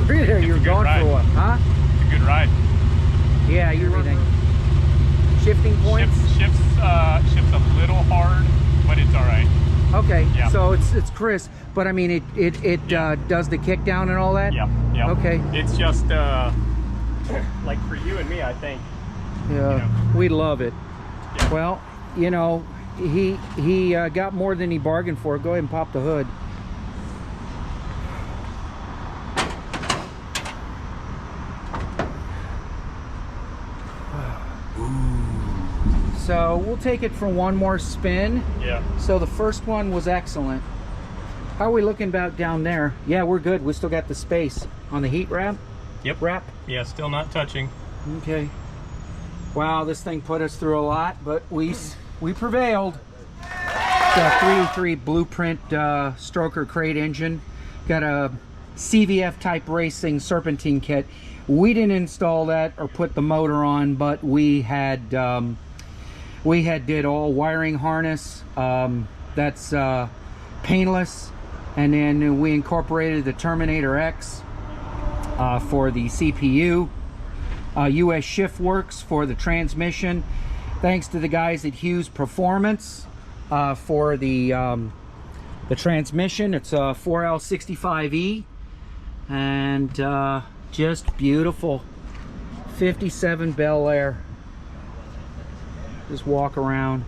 You're going for one, huh? It's a good ride. Yeah, everything. Shifting points? Shifts a little hard, but it's all right. Okay, yeah. So it's crisp, but I mean it does the kick down and all that? Yeah, yeah. Okay. It's just like for you and me, I think. Yeah, we love it. Yeah. Well, you know, he got more than he bargained for. Go ahead and pop the hood. So we'll take it for one more spin. Yeah. So the first one was excellent. How are we looking about down there? Yeah, we're good. We still got the space on the heat wrap. Yep. Wrap. Yeah, still not touching. Okay. Wow, this thing put us through a lot, but we prevailed. It's a 303 Blueprint stroker crate engine. Got a CVF type racing serpentine kit. We didn't install that or put the motor on, but we had did all wiring harness. That's painless, and then we incorporated the Terminator X for the CPU. US Shift Works for the transmission. Thanks to the guys at Hughes Performance for the transmission. It's a 4L65E, and just beautiful. 57 Belair. Just walk around.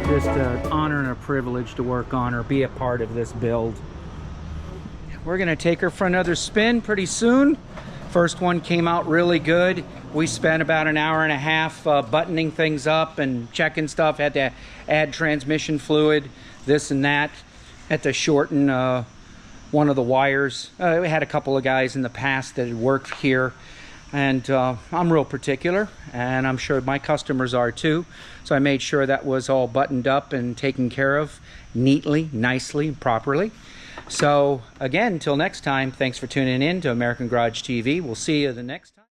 Just an honor and a privilege to work on or be a part of this build. We're gonna take her for another spin pretty soon. First one came out really good. We spent about an hour and a half buttoning things up and checking stuff. Had to add transmission fluid, this and that. Had to shorten one of the wires. We had a couple of guys in the past that had worked here, and I'm real particular, and I'm sure my customers are too. So I made sure that was all buttoned up and taken care of neatly, nicely, properly. So again, until next time, thanks for tuning in to American Garage TV. We'll see you the next time.